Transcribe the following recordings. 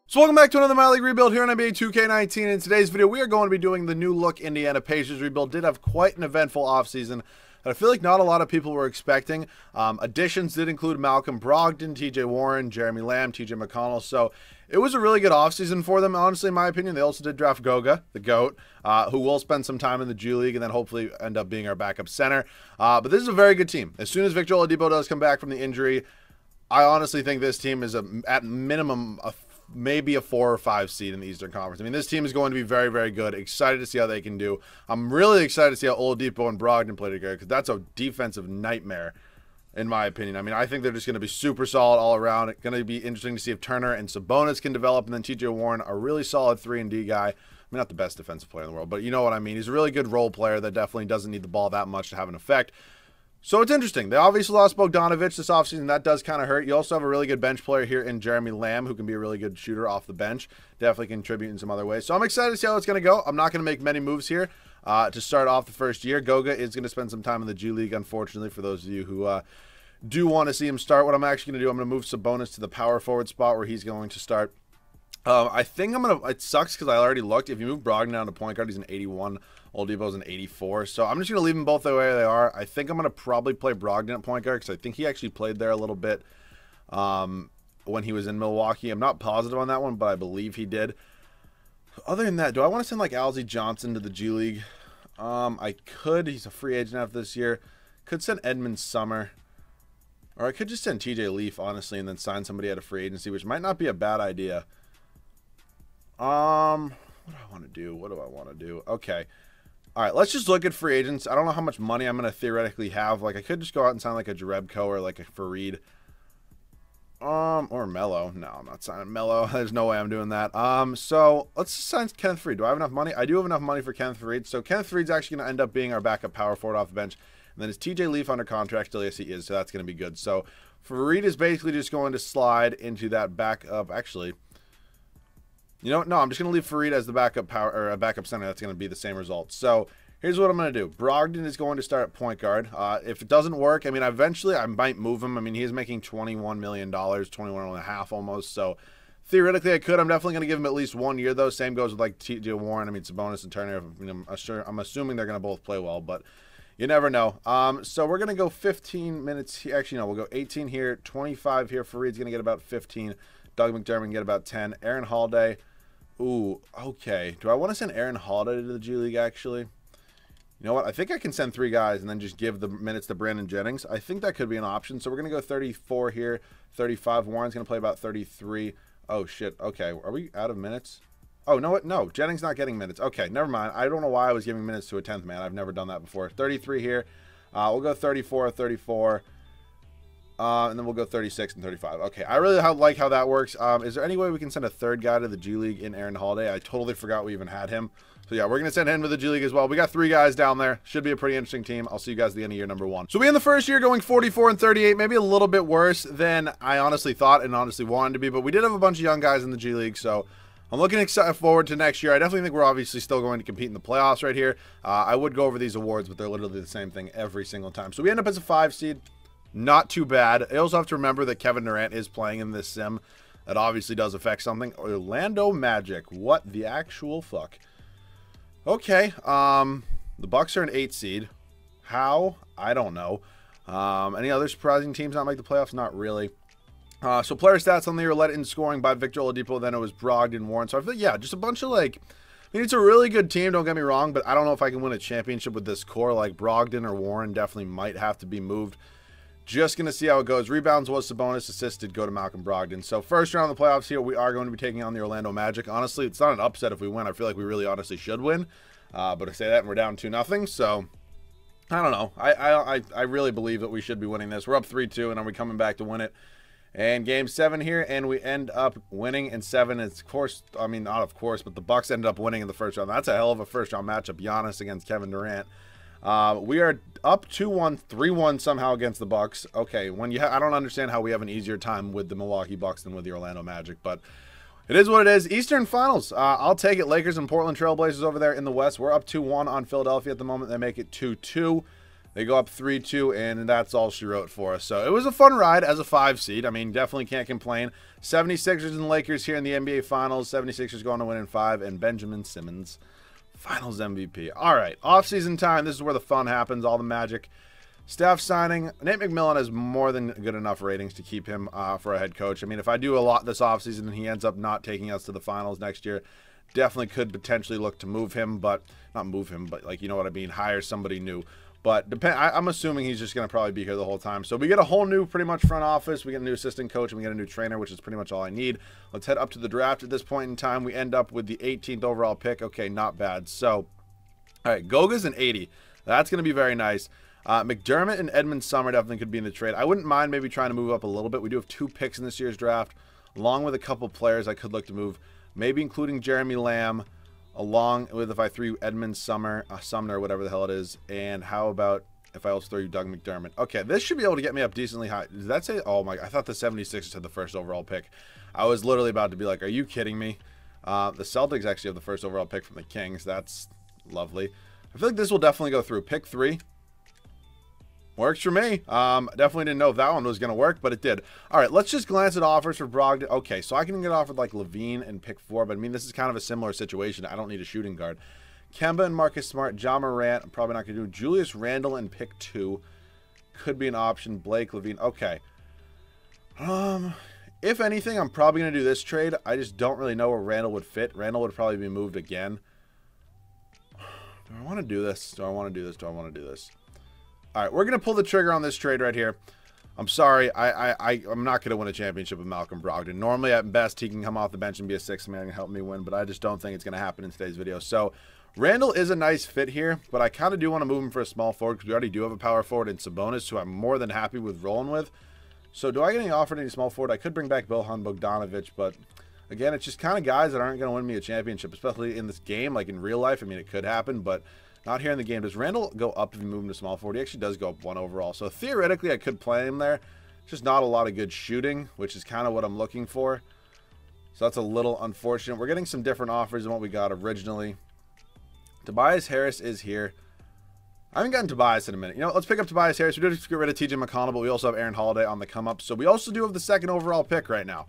So welcome back to another My League rebuild here on NBA 2K19. In today's video, we are going to be doing the new look Indiana Pacers rebuild. Did have quite an eventful offseason that I feel like not a lot of people were expecting. Additions did include Malcolm Brogdon, TJ Warren, Jeremy Lamb, TJ McConnell. So it was a really good offseason for them, honestly, in my opinion. They also did draft Goga, the GOAT, who will spend some time in the G League and then hopefully end up being our backup center. But this is a very good team. As soon as Victor Oladipo does come back from the injury, I honestly think this team is at minimum maybe a 4 or 5 seed in the Eastern Conference. I mean, this team is going to be very, very good. Excited to see how they can do. I'm really excited to see how Oladipo and Brogdon play together because that's a defensive nightmare, in my opinion. I mean, I think they're just going to be super solid all around. It's going to be interesting to see if Turner and Sabonis can develop, and then TJ Warren, a really solid 3-and-D guy. I mean, not the best defensive player in the world, but you know what I mean. He's a really good role player that definitely doesn't need the ball that much to have an effect. So it's interesting. They obviously lost Bogdanovic this offseason. That does kind of hurt. You also have a really good bench player here in Jeremy Lamb, who can be a really good shooter off the bench. Definitely contribute in some other ways. So I'm excited to see how it's going to go. I'm not going to make many moves here to start off the first year. Goga is going to spend some time in the G League, unfortunately, for those of you who do want to see him start. What I'm actually going to do, I'm going to move Sabonis to the power forward spot where he's going to start. I think I'm going to – it sucks because I already looked. If you move Brogdon down to point guard, he's an 81. Oladipo's an 84. So I'm just going to leave them both the way they are. I think I'm going to probably play Brogdon at point guard because I think he actually played there a little bit when he was in Milwaukee. I'm not positive on that one, but I believe he did. Other than that, do I want to send like Alzy Johnson to the G League? I could. He's a free agent after this year. Could send Edmund Summer. Or I could just send TJ Leaf, honestly, and then sign somebody at a free agency, which might not be a bad idea. What do I want to do? What do I want to do? Okay. All right, let's just look at free agents. I don't know how much money I'm going to theoretically have. Like, I could just go out and sign like a Jerebko or like a Fareed. Or Melo. No, I'm not signing Melo. There's no way I'm doing that. So let's just sign Kenneth Faried. Do I have enough money? I do have enough money for Kenneth Faried. So Kenneth Faried's actually going to end up being our backup power forward off the bench. And then is TJ Leaf under contract still? Yes, he is. So that's going to be good. So Faried is basically just going to slide into that backup. Actually, you know what? No, I'm just going to leave Faried as the backup power or a backup center. That's going to be the same result. So here's what I'm going to do. Brogdon is going to start at point guard. If it doesn't work, I mean, eventually I might move him. I mean, he's making $21 million, 21.5 almost. So theoretically I could. I'm definitely going to give him at least 1 year though. Same goes with like TJ Warren. I mean, Sabonis and Turner. I mean, I'm assuming they're going to both play well, but you never know. So we're going to go 15 minutes here. Actually, no, we'll go 18 here, 25 here. Faried's going to get about 15. Doug McDermott can get about 10. Aaron Holiday. Ooh, okay. Do I want to send Aaron Holiday to the G League, actually? You know what? I think I can send 3 guys and then just give the minutes to Brandon Jennings. I think that could be an option. So we're going to go 34 here, 35. Warren's going to play about 33. Oh, shit. Okay. Are we out of minutes? Oh, no, what? No, Jennings not getting minutes. Okay, never mind. I don't know why I was giving minutes to a 10th man. I've never done that before. 33 here. We'll go 34, 34. And then we'll go 36 and 35. Okay, I really like how that works. Is there any way we can send a 3rd guy to the G League in Aaron Holiday? I totally forgot we even had him. So yeah, we're going to send him to the G League as well. We got 3 guys down there. Should be a pretty interesting team. I'll see you guys at the end of year number 1. So we in the first year going 44 and 38, maybe a little bit worse than I honestly thought and honestly wanted to be. But we did have a bunch of young guys in the G League, so I'm looking forward to next year. I definitely think we're obviously still going to compete in the playoffs right here. I would go over these awards, but they're literally the same thing every single time. So we end up as a 5 seed. Not too bad. I also have to remember that Kevin Durant is playing in this sim. That obviously does affect something. Orlando Magic. What the actual fuck? Okay. The Bucks are an 8 seed. How? I don't know. Any other surprising teams not make the playoffs? Not really. So player stats on the year led in scoring by Victor Oladipo. Then it was Brogdon, Warren. So I feel yeah, just a bunch of like. I mean, it's a really good team, don't get me wrong, but I don't know if I can win a championship with this core. Like Brogdon or Warren definitely might have to be moved. Just going to see how it goes. Rebounds was Sabonis, assisted go to Malcolm Brogdon. So first round of the playoffs here, we are going to be taking on the Orlando Magic. Honestly, it's not an upset if we win. I feel like we really honestly should win. But I say that and we're down 2-0. So I don't know. I really believe that we should be winning this. We're up 3-2 and are we coming back to win it? And game 7 here, and we end up winning in 7. It's of course, I mean not of course, but the Bucks ended up winning in the first round. That's a hell of a first round matchup. Giannis against Kevin Durant. We are up 2-1, 3-1 somehow against the Bucks. Okay, when you I don't understand how we have an easier time with the Milwaukee Bucks than with the Orlando Magic, but it is what it is. Eastern Finals. I'll take it. Lakers and Portland Trail Blazers over there in the West. We're up 2-1 on Philadelphia at the moment. They make it 2-2. They go up 3-2, and that's all she wrote for us. So it was a fun ride as a 5 seed. I mean, definitely can't complain. 76ers and Lakers here in the NBA Finals. 76ers going to win in 5, and Benjamin Simmons, Finals MVP. All right, off-season time. This is where the fun happens, all the magic. Staff signing. Nate McMillan has more than good enough ratings to keep him for a head coach. I mean, if I do a lot this offseason and he ends up not taking us to the finals next year, definitely could potentially look to move him, but not move him, but like, you know what I mean, hire somebody new. But I'm assuming he's just going to probably be here the whole time. So we get a whole new pretty much front office. We get a new assistant coach, and we get a new trainer, which is pretty much all I need. Let's head up to the draft at this point in time. We end up with the 18th overall pick. Okay, not bad. So, all right, Goga's an 80. That's going to be very nice. McDermott and Edmund Summer definitely could be in the trade. I wouldn't mind maybe trying to move up a little bit. We do have 2 picks in this year's draft, along with a couple players I could look to move, maybe including Jeremy Lamb, along with if I threw Edmund Sumner, whatever the hell it is. And how about if I also throw you Doug McDermott? Okay, this should be able to get me up decently high. Did that say? Oh my, I thought the 76ers had the first overall pick. I was literally about to be like, are you kidding me? The Celtics actually have the first overall pick from the Kings. That's lovely. I feel like this will definitely go through. Pick 3. Works for me. Definitely didn't know if that one was going to work, but it did. All right, let's just glance at offers for Brogdon. Okay, so I can get offered like Levine and pick 4, but I mean, this is kind of a similar situation. I don't need a shooting guard. Kemba and Marcus Smart, Ja Morant, I'm probably not going to do. Julius Randle and pick 2 could be an option. Blake, Levine. Okay. If anything, I'm probably going to do this trade. I just don't really know where Randle would fit. Randle would probably be moved again. Do I want to do this? Do I want to do this? Do I want to do this? All right, we're going to pull the trigger on this trade right here. I'm sorry. I'm not going to win a championship with Malcolm Brogdon. Normally, at best, he can come off the bench and be a 6th man and help me win, but I just don't think it's going to happen in today's video. So, Randall is a nice fit here, but I kind of do want to move him for a small forward because we already do have a power forward in Sabonis, who I'm more than happy with rolling with. So, do I get any offered any small forward? I could bring back Bojan Bogdanovic, but again, it's just kind of guys that aren't going to win me a championship, especially in this game. Like in real life, I mean, it could happen, but not here in the game. Does Randall go up if you move him to small forward? He actually does go up 1 overall. So theoretically, I could play him there. Just not a lot of good shooting, which is kind of what I'm looking for. So that's a little unfortunate. We're getting some different offers than what we got originally. Tobias Harris is here. I haven't gotten Tobias in a minute. You know, let's pick up Tobias Harris. We did get rid of TJ McConnell, but we also have Aaron Holiday on the come up. So we also do have the 2nd overall pick right now.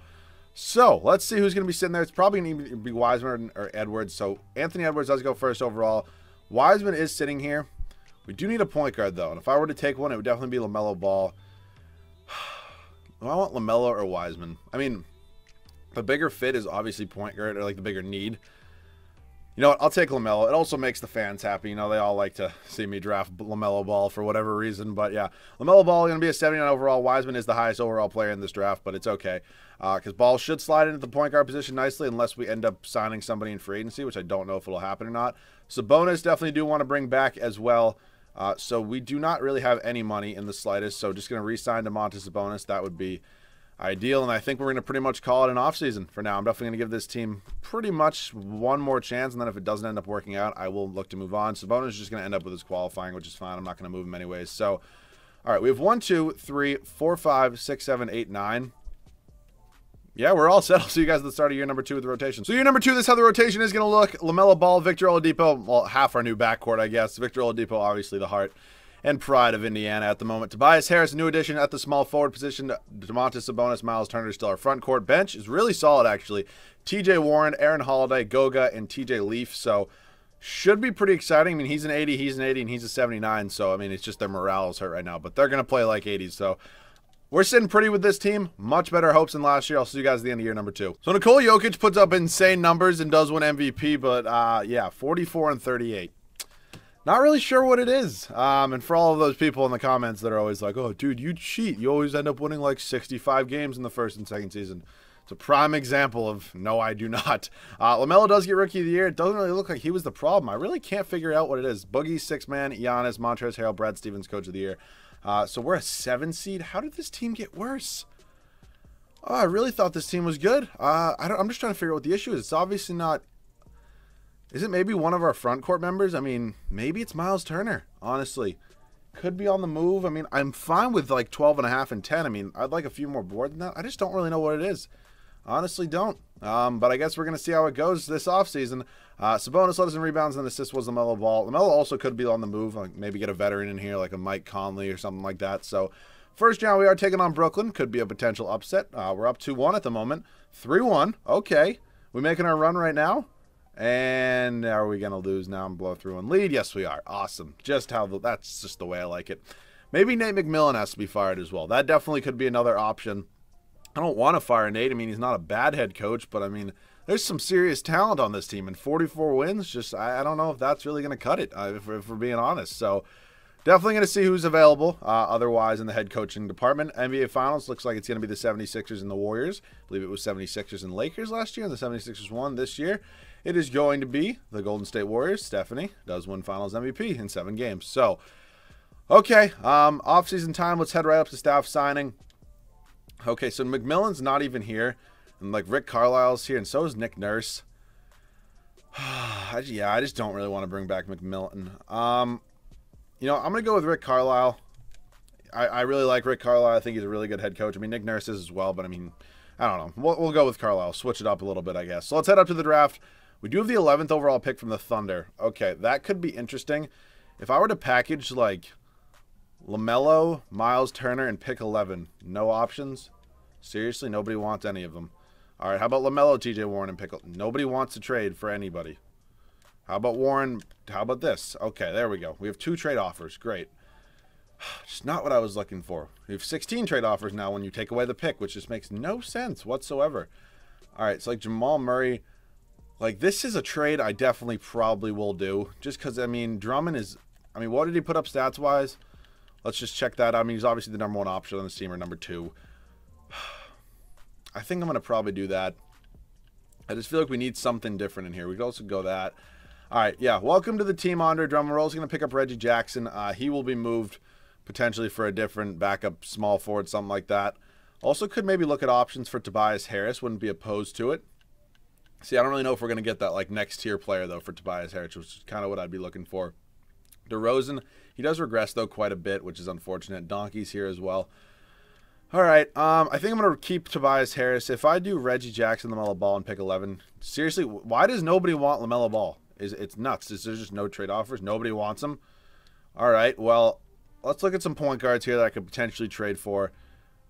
So let's see who's going to be sitting there. It's probably going to be Wiseman or Edwards. So Anthony Edwards does go 1st overall. Wiseman is sitting here. We do need a point guard, though. And if I were to take one, it would definitely be LaMelo Ball. Do I want LaMelo or Wiseman? I mean, the bigger fit is obviously point guard, or like the bigger need. You know what? I'll take LaMelo. It also makes the fans happy. You know, they all like to see me draft LaMelo Ball for whatever reason. But yeah, LaMelo Ball is going to be a 79 overall. Wiseman is the highest overall player in this draft, but it's okay. Because Ball should slide into the point guard position nicely unless we end up signing somebody in free agency, which I don't know if it'll happen or not. Sabonis definitely do want to bring back as well. So we do not really have any money in the slightest. So just going to re-sign Domantas Sabonis. That would be ideal. And I think we're going to pretty much call it an offseason for now. I'm definitely going to give this team pretty much one more chance. And then if it doesn't end up working out, I will look to move on. Sabonis is just going to end up with his qualifying, which is fine. I'm not going to move him anyways. So, all right, we have 1, 2, 3, 4, 5, 6, 7, 8, 9. Yeah, we're all set. I'll see you guys at the start of year number 2 with the rotation. So year number 2, this is how the rotation is going to look. LaMelo Ball, Victor Oladipo, well, half our new backcourt, I guess. Victor Oladipo, obviously the heart and pride of Indiana at the moment. Tobias Harris, a new addition at the small forward position. Domantas Sabonis, Miles Turner is still our front court. Bench is really solid, actually. TJ Warren, Aaron Holiday, Goga, and TJ Leaf. So should be pretty exciting. I mean, he's an 80, and he's a 79. So, I mean, it's just their morale is hurt right now. But they're going to play like 80s, so we're sitting pretty with this team. Much better hopes than last year. I'll see you guys at the end of year number 2. So Nikola Jokic puts up insane numbers and does win MVP, but yeah, 44 and 38. Not really sure what it is. And for all of those people in the comments that are always like, oh, dude, you cheat. You always end up winning like 65 games in the 1st and 2nd season. It's a prime example of no, I do not. LaMelo does get Rookie of the Year. It doesn't really look like he was the problem. I really can't figure out what it is. Boogie, 6th man, Giannis, Montrezl Harrell, Brad Stevens, Coach of the Year. So we're a 7 seed. How did this team get worse? Oh, I really thought this team was good. I'm just trying to figure out what the issue is. It's obviously not. Is it maybe one of our front court members? I mean, maybe it's Miles Turner, honestly. Could be on the move. I mean, I'm fine with like 12.5 and 10. I mean, I'd like a few more boards than that. I just don't really know what it is. Honestly, don't. But I guess we're going to see how it goes this offseason. Sabonis led us in rebounds and assists was LaMelo Ball. LaMelo also could be on the move, like maybe get a veteran in here like a Mike Conley or something like that. So first round we are taking on Brooklyn. Could be a potential upset. We're up 2-1 at the moment. 3-1. Okay. We making our run right now? And are we going to lose now and blow through and lead? Yes, we are. Awesome. That's just the way I like it. Maybe Nate McMillan has to be fired as well. That definitely could be another option. I don't want to fire Nate. I mean, he's not a bad head coach, but I mean, there's some serious talent on this team, and 44 wins, just I don't know if that's really going to cut it, if we're being honest. So definitely going to see who's available otherwise in the head coaching department. NBA Finals looks like it's going to be the 76ers and the Warriors. I believe it was 76ers and Lakers last year, and the 76ers won this year. It is going to be the Golden State Warriors. Stephanie does win Finals MVP in 7 games. So, okay, off-season time. Let's head right up to staff signing. Okay, so McMillan's not even here. And, like, Rick Carlisle's here, and so is Nick Nurse. Yeah, I just don't really want to bring back McMillan. You know, I'm going to go with Rick Carlisle. I really like Rick Carlisle. I think he's a really good head coach. I mean, Nick Nurse is as well, but, I mean, I don't know. We'll go with Carlisle. Switch it up a little bit, I guess. So let's head up to the draft. We do have the 11th overall pick from the Thunder. Okay, that could be interesting. If I were to package, like, LaMelo, Miles Turner, and pick 11. No options? Seriously? Nobody wants any of them. All right, how about LaMelo, TJ Warren, and pick? Nobody wants to trade for anybody. How about Warren? How about this? Okay, there we go. We have 2 trade offers. Great. Just not what I was looking for. We have 16 trade offers now when you take away the pick, which just makes no sense whatsoever. All right, so like Jamal Murray. Like, this is a trade I definitely probably will do. Just because, I mean, Drummond is... I mean, what did he put up stats-wise? Let's just check that. I mean, he's obviously the number 1 option on this team, or number 2. I think I'm going to probably do that. I just feel like we need something different in here. We could also go that. All right, yeah. Welcome to the team, Andre Drummond. We're also going to pick up Reggie Jackson. He will be moved potentially for a different backup small forward, something like that. Also could maybe look at options for Tobias Harris. Wouldn't be opposed to it. See, I don't really know if we're going to get that like next tier player, though, for Tobias Harris, which is kind of what I'd be looking for. DeRozan, he does regress, though, quite a bit, which is unfortunate. Donkey's here as well. All right, I think I'm going to keep Tobias Harris. If I do Reggie Jackson, LaMelo Ball, and pick 11, seriously, why does nobody want LaMelo Ball? It's nuts. Is there just no trade offers? Nobody wants him? All right, well, let's look at some point guards here that I could potentially trade for.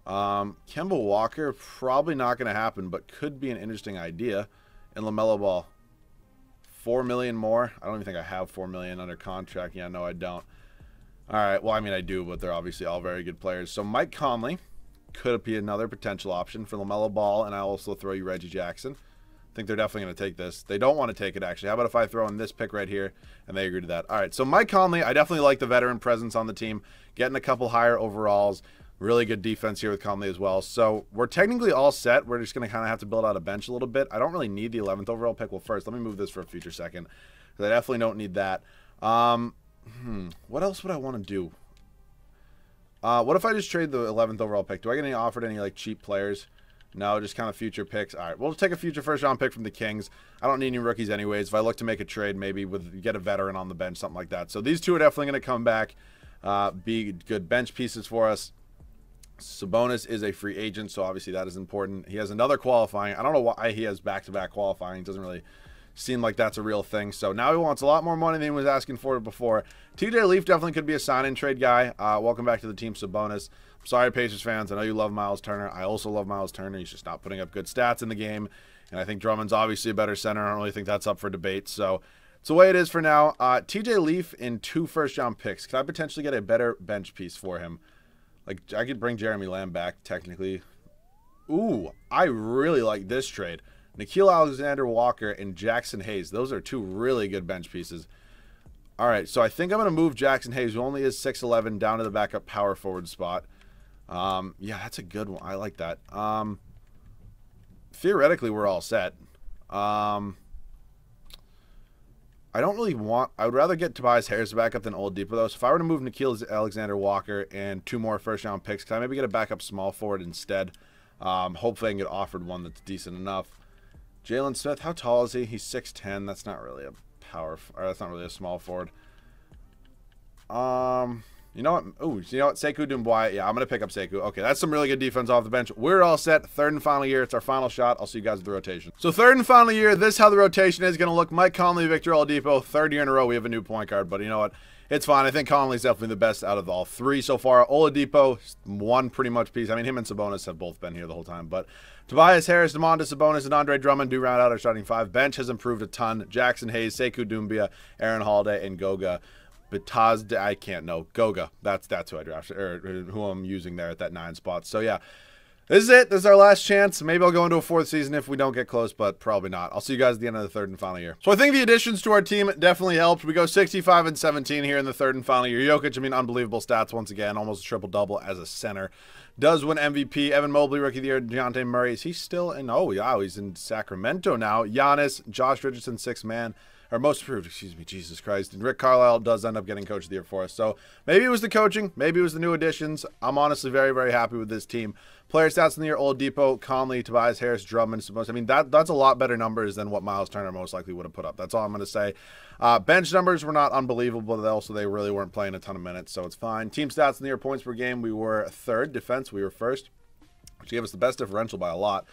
Kemba Walker, probably not going to happen, but could be an interesting idea. And LaMelo Ball, $4 million more. I don't even think I have $4 million under contract. Yeah, no, I don't. All right, well, I mean, I do, but they're obviously all very good players. So Mike Conley could be another potential option for LaMelo Ball, and I'll also throw you Reggie Jackson. I think they're definitely going to take this. They don't want to take it, actually. How about if I throw in this pick right here, and they agree to that? All right, so Mike Conley, I definitely like the veteran presence on the team, getting a couple higher overalls. Really good defense here with Conley as well. So we're technically all set. We're just going to kind of have to build out a bench a little bit. I don't really need the 11th overall pick. Well, first, let me move this for a future second, because I definitely don't need that. What else would I want to do? What if I just trade the 11th overall pick? Do I get any offered any like cheap players? No, just kind of future picks. All right, we'll take a future first-round pick from the Kings. I don't need any rookies anyways. If I look to make a trade, maybe get a veteran on the bench, something like that. So these two are definitely going to come back, be good bench pieces for us. Sabonis is a free agent, so obviously that is important. He has another qualifying. I don't know why he has back-to-back qualifying. It doesn't really seem like that's a real thing. So now he wants a lot more money than he was asking for before. TJ Leaf definitely could be a sign-and-trade guy. Welcome back to the team, Sabonis. I'm sorry, Pacers fans. I know you love Miles Turner. I also love Miles Turner. He's just not putting up good stats in the game. And I think Drummond's obviously a better center. I don't really think that's up for debate. So it's the way it is for now. TJ Leaf in 2 first-round picks. Could I potentially get a better bench piece for him? Like, I could bring Jeremy Lamb back, technically. Ooh, I really like this trade. Nickeil Alexander-Walker and Jackson Hayes. Those are 2 really good bench pieces. All right, so I think I'm going to move Jackson Hayes, who only is 6'11", down to the backup power forward spot. Yeah, that's a good one. I like that. Theoretically, we're all set. I don't really want... I would rather get Tobias Harris back up than Oladipo, though. So if I were to move Nickeil Alexander-Walker and 2 more first-round picks, can I maybe get a backup small forward instead? Hopefully I can get offered one that's decent enough. Jalen Smith, how tall is he? He's 6'10". That's not really a power... Or that's not really a small forward. You know what? Ooh, you know what? Sekou Doumbouya. Yeah, I'm going to pick up Sekou. Okay, that's some really good defense off the bench. We're all set. Third and final year. It's our final shot. I'll see you guys with the rotation. So third and final year, this is how the rotation is going to look. Mike Conley, Victor Oladipo. Third year in a row, we have a new point guard. But you know what? It's fine. I think Conley's definitely the best out of all three so far. Oladipo, one pretty much piece. I mean, him and Sabonis have both been here the whole time. But Tobias Harris, Domantas Sabonis, and Andre Drummond do round out our starting five. Bench has improved a ton. Jackson Hayes, Sekou Doumbouya, Aaron Holiday, and Goga Bitadze, I can't know. Goga. That's who I drafted, or who I'm using there at that 9 spot. So yeah, this is it. This is our last chance. Maybe I'll go into a 4th season if we don't get close, but probably not. I'll see you guys at the end of the 3rd and final year. So I think the additions to our team definitely helped. We go 65 and 17 here in the 3rd and final year. Jokic, I mean, unbelievable stats once again. Almost a triple-double as a center. Does win MVP. Evan Mobley, Rookie of the Year. DeJounte Murray. Is he still in? Oh, yeah, he's in Sacramento now. Giannis, Josh Richardson, 6th man. Or most improved, excuse me, Jesus Christ. And Rick Carlisle does end up getting Coach of the Year for us. So maybe it was the coaching. Maybe it was the new additions. I'm honestly very, very happy with this team. Player stats in the year, Oladipo, Conley, Tobias Harris, Drummond. I mean, that's a lot better numbers than what Miles Turner most likely would have put up. That's all I'm going to say. Bench numbers were not unbelievable, but also they really weren't playing a ton of minutes, so it's fine. Team stats in the year, points per game, we were 3rd. Defense, we were 1st, which gave us the best differential by a lot.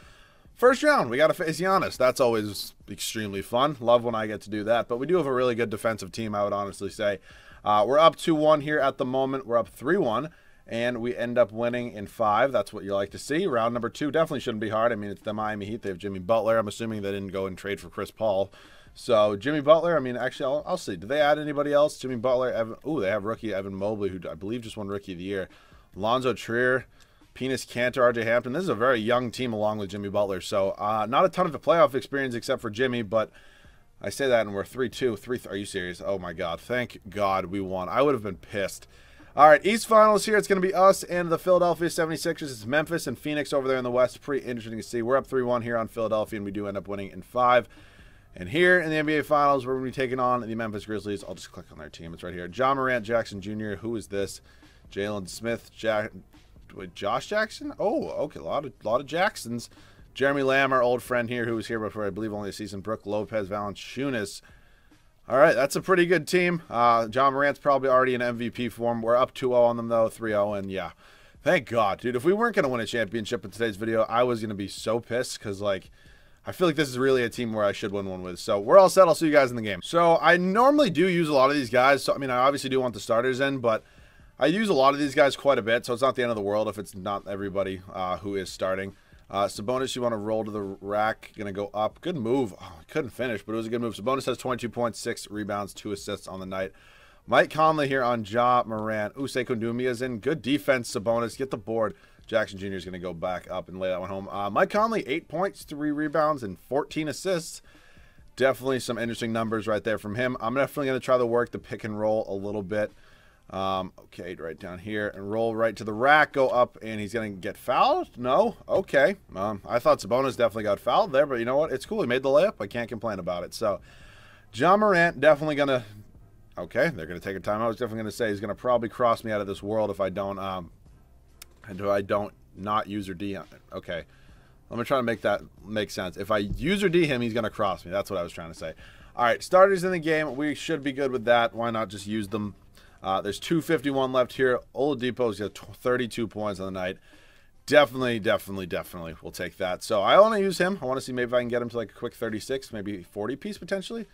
First round, we got to face Giannis. That's always extremely fun. Love when I get to do that. But we do have a really good defensive team, I would honestly say. We're up 2-1 here at the moment. We're up 3-1, and we end up winning in 5. That's what you like to see. Round number 2 definitely shouldn't be hard. I mean, it's the Miami Heat. They have Jimmy Butler. I'm assuming they didn't go and trade for Chris Paul. So Jimmy Butler, I mean, actually, I'll see. Did they add anybody else? Jimmy Butler. They have rookie Evan Mobley, who I believe just won Rookie of the Year. Lonzo Trier. Penis Cantor, RJ Hampton. This is a very young team along with Jimmy Butler. So not a ton of the playoff experience except for Jimmy, but I say that and we're 3-2. Are you serious? Oh my God. Thank God we won. I would have been pissed. All right, East Finals here. It's going to be us and the Philadelphia 76ers. It's Memphis and Phoenix over there in the West. Pretty interesting to see. We're up 3-1 here on Philadelphia, and we do end up winning in 5. And here in the NBA Finals, we're going to be taking on the Memphis Grizzlies. I'll just click on their team. It's right here. John Morant, Jackson Jr. Who is this? Jalen Smith, Josh Jackson? Oh, okay. A lot of Jacksons. Jeremy Lamb, our old friend here, who was here before, I believe, only a season. Brook Lopez, Valanciunas. All right, that's a pretty good team. John Morant's probably already in MVP form. We're up 2-0 on them, though, 3-0, and yeah. Thank God, dude. If we weren't going to win a championship in today's video, I was going to be so pissed because, like, I feel like this is really a team where I should win one with. So we're all set. I'll see you guys in the game. So I normally do use a lot of these guys. So, I mean, I obviously do want the starters in, but I use a lot of these guys quite a bit, so it's not the end of the world if it's not everybody who is starting. Sabonis, you want to roll to the rack. Going to go up. Good move. Oh, I couldn't finish, but it was a good move. Sabonis has 22 points, 6 rebounds, 2 assists on the night. Mike Conley here on Ja Morant. Sekou Doumbouya's in. Good defense, Sabonis. Get the board. Jackson Jr. is going to go back up and lay that one home. Mike Conley, 8 points, 3 rebounds, and 14 assists. Definitely some interesting numbers right there from him. I'm definitely going to try to work the pick and roll a little bit. Okay, right down here and roll right to the rack, go up, and he's going to get fouled? No? Okay. I thought Sabonis definitely got fouled there, but you know what? It's cool. He made the layup. I can't complain about it. So, Ja Morant definitely going to, okay, they're going to take a timeout. I was definitely going to say he's going to probably cross me out of this world if I don't, not use or D on it. Okay. I'm going to try to make that make sense. If I use or D him, he's going to cross me. That's what I was trying to say. All right, starters in the game. We should be good with that. Why not just use them? There's 2:51 left here. Oladipo's got 32 points on the night. Definitely we'll take that. So I want to use him. I want to see maybe if I can get him to like a quick 36, maybe 40 piece potentially.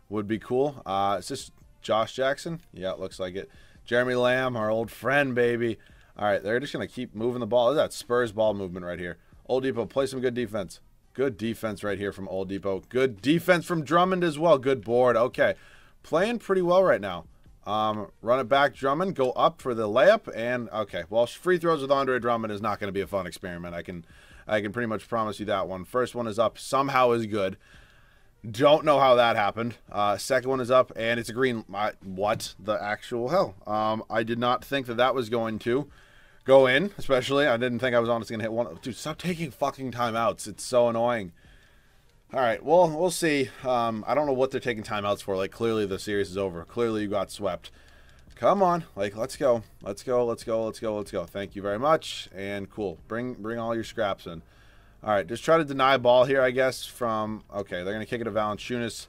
Would be cool. Is this Josh Jackson? Yeah, it looks like it. Jeremy Lamb, our old friend, baby. All right, they're just going to keep moving the ball. Look at that Spurs ball movement right here. Oladipo, play some good defense. Good defense right here from Oladipo. Good defense from Drummond as well. Good board. Okay, playing pretty well right now. Run it back, Drummond. Go up for the layup, and okay. Well, free throws with Andre Drummond is not going to be a fun experiment. I can pretty much promise you that one. First one is up, somehow is good. Don't know how that happened. Second one is up, and it's a green. What the actual hell? I did not think that was going to go in. Especially, I didn't think I was honestly going to hit one. Dude, stop taking fucking timeouts. It's so annoying. All right, well, we'll see. I don't know what they're taking timeouts for. Like, clearly the series is over. Clearly you got swept. Come on. Like, let's go. Let's go. Thank you very much. And cool. Bring all your scraps in. All right, just try to deny ball here, I guess, from... Okay, they're going to kick it to Valanciunas.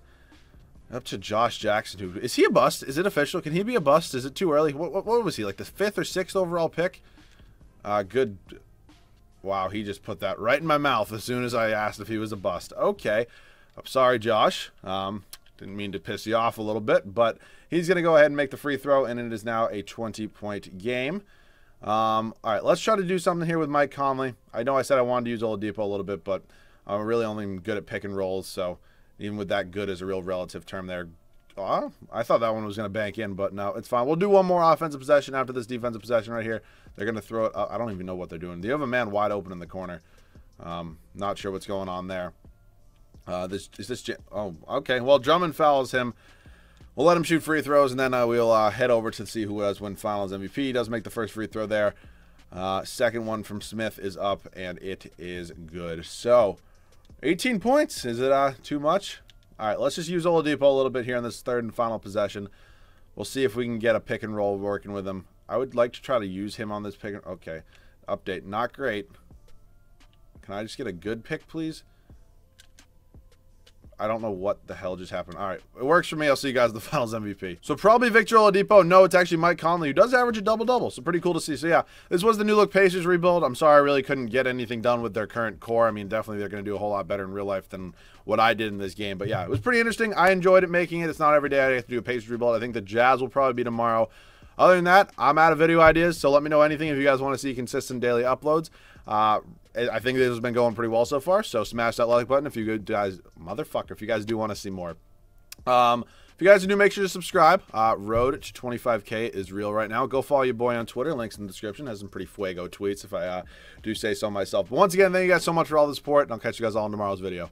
Up to Josh Jackson. Who is he a bust? Is it official? Can he be a bust? Is it too early? What was he, like the 5th or 6th overall pick? Good. Wow, he just put that right in my mouth as soon as I asked if he was a bust. Okay. I'm sorry, Josh. Didn't mean to piss you off a little bit, but he's going to go ahead and make the free throw, and it is now a 20-point game. All right, let's try to do something here with Mike Conley. I know I said I wanted to use Oladipo a little bit, but I'm really only good at pick and rolls, so even with that, good is a real relative term there. Oh, I thought that one was going to bank in, but no, it's fine. We'll do one more offensive possession after this defensive possession right here. They're going to throw it. I don't even know what they're doing. They have a man wide open in the corner. Not sure what's going on there. Oh, okay. Well, Drummond fouls him. We'll let him shoot free throws, and then we'll head over to see who does win Finals MVP. He does make the first free throw there. Second one from Smith is up, and it is good. So, 18 points. Is it too much? All right, let's just use Oladipo a little bit here in this third and final possession. We'll see if we can get a pick and roll working with him. I would like to try to use him on this pick. Okay, update. Not great. Can I just get a good pick, please? I don't know what the hell just happened. All right, it works for me. I'll see you guys in the Finals MVP. So probably Victor Oladipo. No, it's actually Mike Conley, who does average a double-double. So pretty cool to see. So yeah, this was the new look Pacers rebuild. I'm sorry I really couldn't get anything done with their current core. I mean, definitely they're going to do a whole lot better in real life than what I did in this game. But yeah, it was pretty interesting. I enjoyed it making it. It's not every day I have to do a Pacers rebuild. I think the Jazz will probably be tomorrow. Other than that, I'm out of video ideas, so let me know anything if you guys want to see consistent daily uploads. I think this has been going pretty well so far, so smash that like button if you guys, motherfucker, if you guys do want to see more. If you guys are new, make sure to subscribe. Road to 25K is real right now. Go follow your boy on Twitter. Links in the description. Has some pretty fuego tweets if I do say so myself. But once again, thank you guys so much for all the support, and I'll catch you guys all in tomorrow's video.